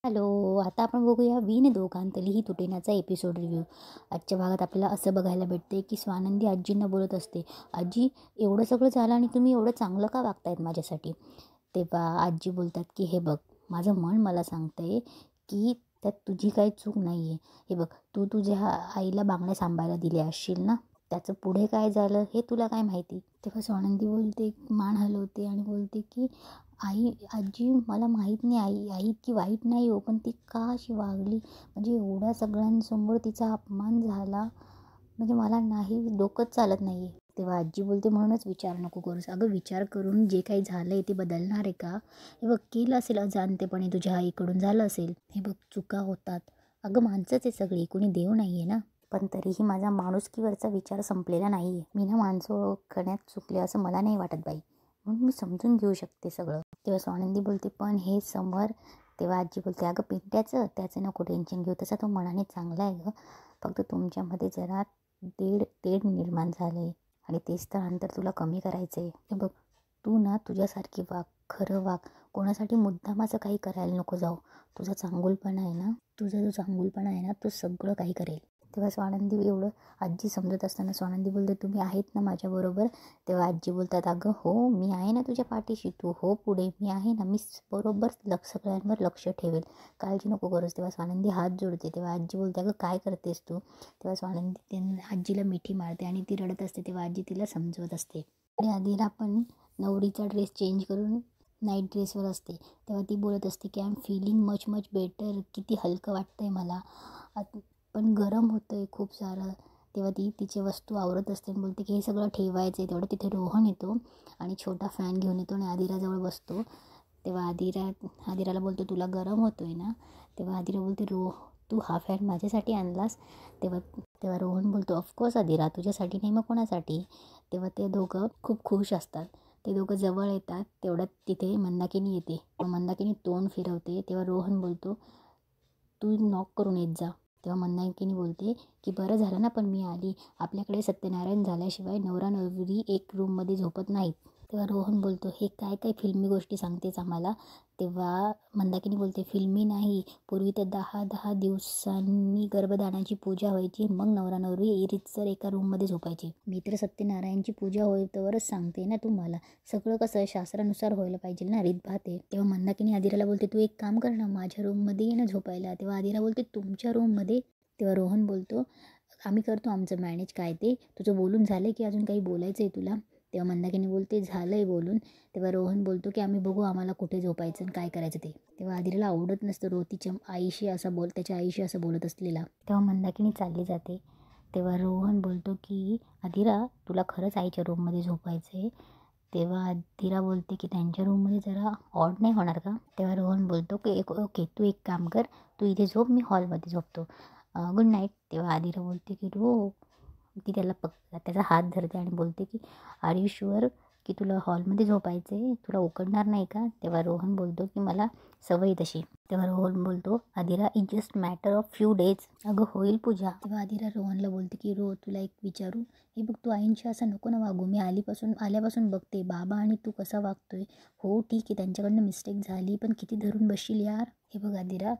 Hello, आता आपण बघूया विण दोघांतलीही तुटेनाचा एपिसोड रिव्ह्यू. आजच्या भागात आपल्याला असं बघायला भेटते की स्वानंदी आजींना बोलत असते, आजी एवढं सगळं झालं आणि तुम्ही एवढं चांगलं का वागतायत माझ्यासाठी. तेव्हा आजी बोलतात की हे बघ, माझं मन मला सांगतंय की त्यात तुझी काही चूक नाही आहे. हे बघ, तू तुझ्या आईला बांगड्या सांभाळायला दिल्या असशील ना, त्याचं पुढे काय झालं हे तुला काय माहिती. तेव्हा स्वानंदी बोलते, मान हलवते आणि बोलते की आजी मला माहीत नाही, आई इतकी वाईट नाही हो, पण ती का अशी वागली, म्हणजे एवढ्या सगळ्यांसमोर तिचा अपमान झाला, म्हणजे मला नाही डोकंच चालत नाही आहे. तेव्हा आजी बोलते, म्हणूनच विचार नको करूस. अगं विचार करून जे काही झालं आहे ते बदलणार आहे का. हे बघ, केलं असेल अजाणतेपणे, तुझ्या आईकडून झालं असेल. हे बघ, चुका होतात. अगं माणसंच आहे सगळी, कोणी देव नाही आहे ना. पण तरीही माझा माणुसकीवरचा विचार संपलेला नाही आहे. मी ना माणसं ओळखण्यात चुकले असं मला नाही वाटत बाई, म्हणून मी समजून घेऊ शकते सगळं. तेव्हा स्वानंदी बोलते, पण हे समर. तेव्हा आजी बोलते, अगं पिंट्याचं त्याचं नको टेन्शन घेऊ, तसा तो मनाने चांगला आहे गं, फक्त तुमच्यामध्ये जरा तेढ निर्माण झालं आहे आणि तेच तर अंतर तुला कमी करायचं आहे. हे बघ, तू ना तुझ्यासारखी वाग, खरं वाग, कोणासाठी मुद्दाम असं काही करायला नको जाऊ. तुझा चांगुलपणा आहे ना, तुझा जो चांगुलपणा आहे ना, तो सगळं काही करेल. तेव्हा स्वानंदी एवढं आजी समजत असताना स्वानंदी बोलते, तुम्ही आहेत ना माझ्याबरोबर. तेव्हा आजी बोलतात, अगं हो, मी आहे ना तुझ्या पाठीशी, तू हो पुढे, मी आहे ना, मी बरोबर सगळ्यांवर लक्ष ठेवेल, काळजी नको करूस. तेव्हा स्वानंदी हात जोडते. तेव्हा आजी बोलते, अगं काय करतेस तू. तेव्हा स्वानंदी आजीला मिठी मारते आणि ती रडत असते. तेव्हा आजी तिला समजवत असते. आणि आधीला पण नवरीचा ड्रेस चेंज करून नाईट ड्रेसवर असते. तेव्हा ती बोलत असते की I am feeling much much better, किती हलकं वाटतं आहे मला, पण गरम होतं आहे खूप सारं. तेव्हा ती तिची वस्तू आवरत असते आणि बोलते की हे सगळं ठेवायचं आहे. तेवढं तिथे रोहन येतो आणि छोटा फॅन घेऊन येतो आणि आदिराजवळ बसतो. तेव्हा आदिराला बोलतो, तुला गरम होतो आहे ना. तेव्हा आदिरा बोलते, तू हा फॅन माझ्यासाठी आणलास. तेव्हा तेव्हा रोहन बोलतो, ऑफकोर्स आदिरा, तुझ्यासाठी नाही मग कोणासाठी. तेव्हा ते दोघं खूप खुश असतात. ते दोघं जवळ येतात. तेवढ्यात तिथे मंदाकिनी येते. मंदाकिनी तोंड फिरवते. तेव्हा रोहन बोलतो, तू नॉक करून येत जा. तेव्हा मंदाकिनी बोलते की बरं झालं ना पण मी आली, आपल्याकडे सत्यनारायण झाल्याशिवाय नवरा नवरी एक रूममध्ये झोपत नाहीत. तेव्हा रोहन बोलतो, हे काय काय फिल्मी गोष्टी सांगतेच आम्हाला. तेव्हा मंदाकिनी बोलते, फिल्मी नाही, पूर्वी तर 10-10 दिवसांनी गर्भधानाची पूजा व्हायची, मग नवरा नवरी रीतसर एका रूममध्ये झोपायची. मी तर सत्यनारायणची पूजा होईतवरच सांगते ना तुम्हाला, सगळं कसं शास्त्रानुसार व्हायला पाहिजे ना, रीतभात आहे. तेव्हा मंदाकिनी आदिराला बोलते, तू एक काम कर ना, माझ्या रूममध्ये ये ना झोपायला. तेव्हा आदिरा बोलते, तुमच्या रूममध्ये. तेव्हा रोहन बोलतो, आम्ही करतो आमचं मॅनेज, काय ते तुझं बोलून झालं की अजून काही बोलायचं आहे तुला. तेव्हा मंदाकिनी बोलते, झालं आहे बोलून. तेव्हा रोहन बोलतो की आम्ही बघू आम्हाला कुठे झोपायचं आणि काय करायचं ते. तेव्हा आदिराला आवडत नसतं तिच्या आईशी असं त्याच्या आईशी असं बोलत असलेला. तेव्हा मंदाकिनी चालली जाते. तेव्हा रोहन बोलतो की आदिरा, तुला खरंच आईच्या रूममध्ये झोपायचं आहे. तेव्हा आदिरा बोलते की त्यांच्या रूममध्ये जरा ऑड नाही होणार का. तेव्हा रोहन बोलतो की ओके, तू एक काम कर, तू इथे झोप, मी हॉलमध्ये झोपतो, गुड नाईट. तेव्हा आदिरा बोलते की ती त्याला त्याचा हात धरते आणि बोलते की आर यू शुअर की तुला हॉलमध्ये झोपायचं आहे, तुला उकडणार नाही का. तेव्हा रोहन बोलतो की मला सवय तशी. तेव्हा रोहन बोलतो, Adira it just matter of few days, अगं होईल पूजा. तेव्हा आदिरा रोहनला बोलते की तुला एक विचारू, हे बघ, तू आईंशी असं नको ना वागू, मी आल्यापासून बघते बाबा आणि तू कसा वागतोय. हो ठीक आहे, त्यांच्याकडनं मिस्टेक झाली, पण किती धरून बसशील यार. हे बघ आदिरा,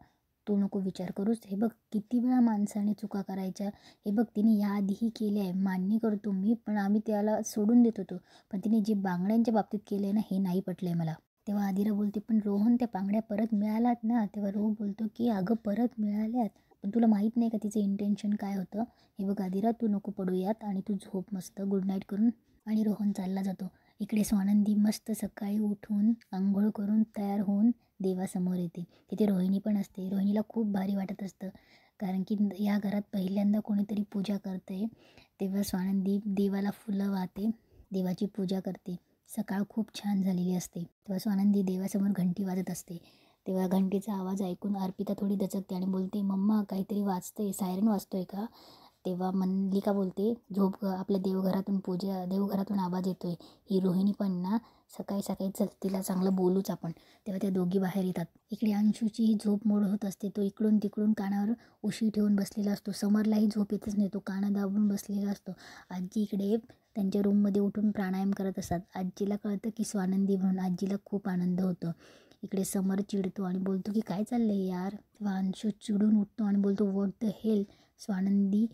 तू नको विचार करूस. हे बघ, किती वेळा माणसाने चुका करायच्या. हे बघ, तिने याआधीही केले आहे, मान्य करतो मी, पण आम्ही त्याला सोडून देत होतो, पण तिने जे बांगड्यांच्या बाबतीत केलं आहे ना, हे नाही पटलं आहे मला. तेव्हा आदिरा बोलते, पण रोहन त्या बांगड्या परत मिळाल्यात ना. तेव्हा रोहन बोलतो की अगं परत मिळाल्यात, पण तुला माहीत नाही का तिचं इंटेन्शन काय होतं. हे बघ आदिरा, तू नको पडू यात आणि तू झोप मस्त, गुड नाईट करून. आणि रोहन चालला जातो. इकडे स्वानंदी मस्त सकाळी उठून आंघोळ करून तयार होऊन देवासमोर येते. तिथे रोहिणी पण असते. रोहिणीला खूप भारी वाटत असतं, कारण की या घरात पहिल्यांदा कोणीतरी पूजा करते. तेव्हा स्वानंदी देवाला फुलं वाहते, देवाची पूजा करते. सकाळ खूप छान झालेली असते. तेव्हा स्वानंदी देवासमोर घंटी वाजत असते. तेव्हा घंटीचा आवाज ऐकून अर्पिता थोडी दचकते आणि बोलते, मम्मा काहीतरी वाजतंय, सायरन वाजतोय का. तेव्हा मल्लिका बोलते, झोप आपल्या देवघरातून आवाज येतोय. ही रोहिणी पण ना सकाळी सकाळी, चल तिला चांगलं बोलूच आपण. तेव्हा त्या दोघी बाहेर येतात. इकडे अंशूची ही झोप मोड होत असते. तो इकडून तिकडून कानावर उशी ठेवून बसलेला असतो. समरलाही झोप येतच नाही, तो काना दाबून बसलेला असतो. आजी इकडे त्यांच्या रूममध्ये उठून प्राणायाम करत असतात. आजीला कळतं की स्वानंदी म्हणून आजीला खूप आनंद होतो. इकडे समर चिडतो आणि बोलतो की काय चाललं आहे यार. तेव्हा अंशू चिडून उठतो आणि बोलतो व्हॉट द हेल. स्वानंदी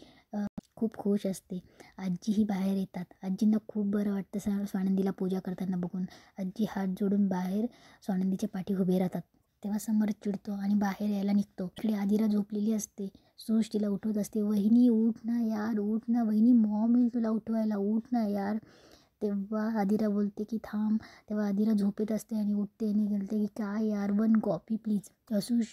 खूप खुश असते. आजीही बाहेर येतात. आजींना खूप बरं वाटतं स्वानंदीला पूजा करताना बघून. आजी हात जोडून बाहेर स्वानंदीच्या पाठी उभे राहतात. तेव्हा समर चिडतो आणि बाहेर यायला निघतो. इकडे आदिरा झोपलेली असते. सूज तिला उठवत असते. वहिनी उठ ना यार, उठ ना वहिनी, मॉम येईल तुला उठवायला, उठ ना यार. तेव्हा आदिरा बोलते की थांब. तेव्हा आदिरा झोपेत असते आणि उठते आणि बोलते की काय यार, 1 कॉफी प्लीज. सूज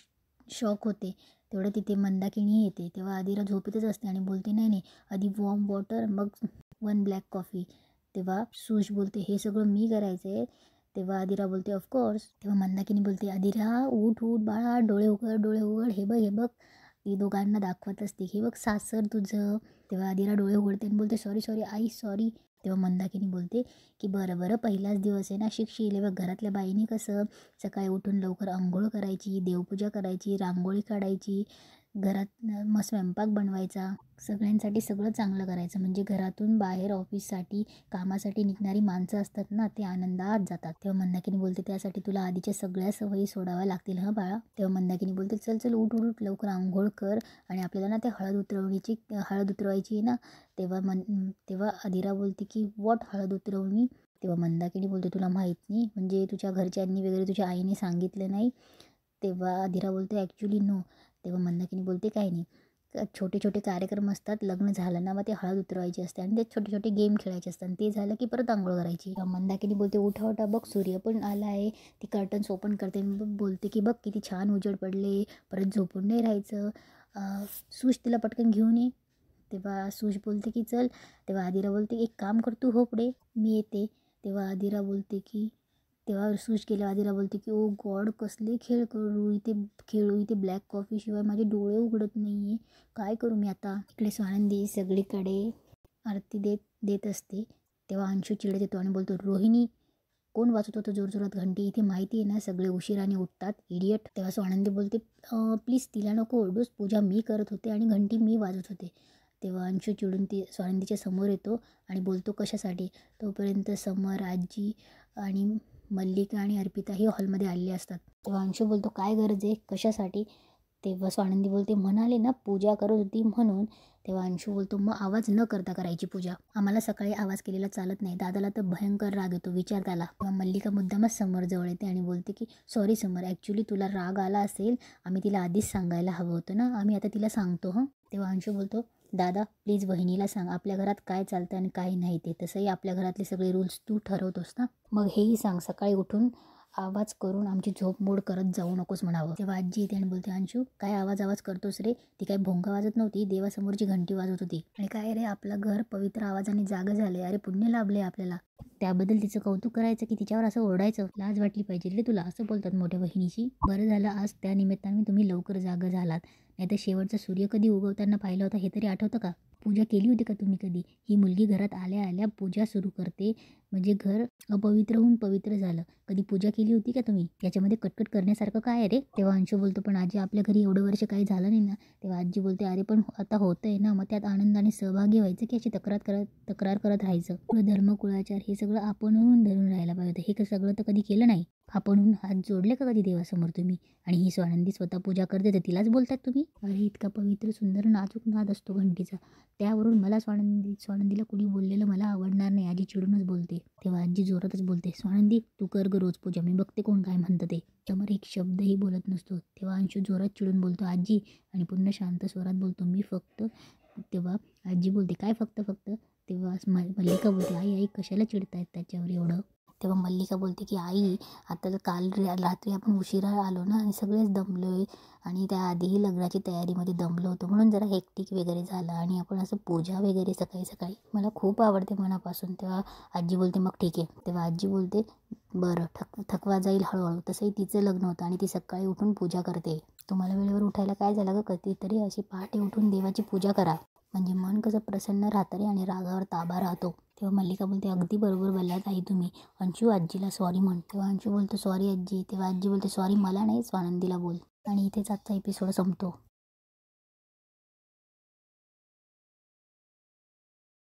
शॉक होते. तेवढं तिथे मंदाकिनी येते. तेव्हा आदिरा झोपेतच असते आणि बोलते नाही नाही, आधी वॉर्म वॉटर मग 1 ब्लॅक कॉफी. तेव्हा सूज बोलते हे सगळं मी करायचं आहे. तेव्हा आदिरा बोलते ऑफकोर्स. तेव्हा मंदाकिनी बोलते आदिरा उठ उठ बाळा, डोळे उघड डोळे उघड, हे बघ हे बघ. ती दोघांना दाखवत असते हे बघ सासर तुझं. तेव्हा आदिरा डोळे उघडते आणि बोलते सॉरी सॉरी आई सॉरी. तेव्हा मंदाकिनी बोलते की बरं बरं, पहिलाच दिवस आहे ना, शिकशील. बघ घरातल्या बाईने कसं सकाळी उठून लवकर आंघोळ करायची, देवपूजा करायची, रांगोळी काढायची, घरात मग स्वयंपाक बनवायचा, सगळ्यांसाठी सगळं चांगलं करायचं. म्हणजे घरातून बाहेर ऑफिससाठी कामासाठी निघणारी माणसं असतात ना, ते आनंदात जातात. तेव्हा मंदाकिनी बोलते त्यासाठी तुला आधीच्या सगळ्या सवयी सोडाव्या लागतील हं बाळा. तेव्हा मंदाकिनी बोलते चल चल उठ उठ उठ, लवकर आंघोळ कर आणि आपल्याला ना ते हळद उतरवायची आहे ना. तेव्हा आदिरा बोलते की व्हॉट हळद उतरवणी. तेव्हा मंदाकिनी बोलते तुला माहीत नाही, म्हणजे तुझ्या घरच्यांनी वगैरे तुझ्या आईने सांगितलं नाही. तेव्हा आदिरा बोलते ॲक्च्युली नो. तेव्हा मंदाकिनी बोलते काही नाही, छोटे छोटे कार्यक्रम असतात, लग्न झालं ना मग ते हळद उतरवायची असते आणि ते छोटे छोटे गेम खेळायचे असतात. ते झालं की परत आंघोळ करायची. मंदाकिनी बोलते उठा उठा बघ सूर्य पण आला आहे. ती कर्टन्स ओपन करते आणि बोलते की बघ किती छान उजेड पडले, परत झोपून नाही राहायचं. सूज तिला पटकन घेऊन ये. तेव्हा सूज बोलते की चल. तेव्हा आदिरा बोलते एक काम कर तू हो पुढे, मी येते. तेव्हा आदिरा बोलते की तेव्हा सूज केल्या आदिरा बोलते की ओ गॉड कसले खेळ खेळू इथे ब्लॅक कॉफीशिवाय माझे डोळे उघडत नाही आहे, काय करू मी आता. इकडे स्वानंदी सगळीकडे आरती देत असते. तेव्हा अंशू चिडत येतो आणि बोलतो रोहिणी कोण वाजत होतं जोरजोरात घंटी, इथे माहिती आहे ना सगळे उशिराने उठतात इडियट. तेव्हा स्वानंदी बोलते प्लीज तिला नको ओरडूस, पूजा मी करत होते आणि घंटी मी वाजत होते. तेव्हा अंशू चिडून ती स्वानंदीच्या समोर येतो आणि बोलतो कशासाठी. तोपर्यंत समर, आजी आणि मल्लिका आणि अर्पिता ही हॉलमध्ये आलेली असतात. तेव्हा अंशू बोलतो काय गरज आहे, कशासाठी. तेव्हा स्वानंदी बोलते म्हणाले ना पूजा करत होती म्हणून. तेव्हा अंशू बोलतो मग आवाज न करता करायची पूजा, आम्हाला सकाळी आवाज केलेला चालत नाही, दादाला तर भयंकर राग येतो, विचार त्याला. तेव्हा मल्लिका मुद्दामच समोर जवळ येते आणि बोलते की सॉरी समर, ॲक्च्युली तुला राग आला असेल, आम्ही तिला आधीच सांगायला हवं होतं ना, आम्ही आता तिला सांगतो हं. तेव्हा अंशू बोलतो दादा प्लीज वहिनीला सांग आपल्या घरात काय चालतं आणि काय नाही ते, तसंही आपल्या घरातले सगळे रूल्स तू ठरवतोस ना, मग हेही सांग सकाळी उठून आवाज करून आमची झोप मोड करत जाऊ नकोस म्हणावं. तेव्हा आजी येते आणि बोलते अंशू काय आवाज करतोस रे, ती काय भोंगा वाजत नव्हती, देवासमोरची घंटी वाजत होती. आणि काय रे आपलं घर पवित्र आवाजाने जागं झाले, अरे पुण्य लाभले आपल्याला, त्याबद्दल तिचं कौतुक करायचं की तिच्यावर असं ओरडायचं, लाज वाटली पाहिजे रे तुला, असं बोलतात मोठ्या बहिणीची. बरं झालं आज त्या निमित्ताने तुम्ही लवकर जागं झालात, नाही तर शेवटचा सूर्य कधी उगवताना पाहिला होता हे तरी आठवतं का. पूजा केली होती का तुम्ही कधी. ही मुलगी घरात आल्या आल्या पूजा सुरू करते म्हणजे घर अपवित्र होऊन पवित्र झालं. कधी पूजा केली होती का तुम्ही, याच्यामध्ये कटकट करण्यासारखं काय आहे रे. तेव्हा अंशू बोलतो पण आजी आपल्या घरी एवढं वर्ष काही झालं नाही ना. तेव्हा आजी बोलते अरे पण आता होतंय ना, मग त्यात आनंदाने सहभागी व्हायचं की अशी तक्रार करत राहायचं. पुढं धर्म कुळाचार हे सगळं आपणहून धरून राहायला पाहिजे, हे सगळं तर कधी केलं नाही. आपणहून हात जोडले का कधी देवासमोर तुम्ही. आणि ही स्वानंदी स्वतः पूजा करते तर तिलाच बोलतात तुम्ही. अरे इतका पवित्र सुंदर नाजूक नाद असतो घंटीचा, त्यावरून मला स्वानंदीला कुणी बोललेलं मला आवडणार नाही, आजी चिडूनच बोलते. तेव्हा आजी जोरातच बोलते स्वानंदी तू कर ग रोज पूजा, मी बघते कोण काय म्हणतं ते. समोर एक शब्दही बोलत नसतो. तेव्हा अंशू जोरात चिडून बोलतो आजी, आणि पुन्हा शांत स्वरात बोलतो मी फक्त. तेव्हा आजी बोलते काय फक्त. तेव्हा मल्लिका बोलते आई कशाला चिडतायत त्याच्यावर एवढं. तेव्हा मल्लिका बोलते की आई आता काल रात्री आपण उशिरा आलो ना आणि सगळेच दमलो आहे, आणि त्याआधीही लग्नाची तयारीमध्ये दमलो होतो म्हणून जरा हेक्टिक वगैरे झालं, आणि आपण असं पूजा वगैरे सकाळी मला खूप आवडते मनापासून. तेव्हा आजी बोलते मग ठीक आहे. तेव्हा आजी बोलते बरं थकवा जाईल हळूहळू, तसंही तिचं लग्न होतं आणि ती सकाळी उठून पूजा करते. तुम्हाला वेळेवर उठायला काय झालं का, कधीतरी अशी पहाटे उठून देवाची पूजा करा, म्हणजे मन कसं प्रसन्न राहतं रे आणि रागावर ताबा राहतो. तेव्हा मल्लिका बोलते अगदी बरोबर बोललात आई तुम्ही, अंशू आजीला सॉरी म्हण. तेव्हा अंशू बोलतो सॉरी आजी. तेव्हा आजी बोलते सॉरी मला नाही स्वानंदीला बोल. आणि इथेच आजचा एपिसोड संपतो.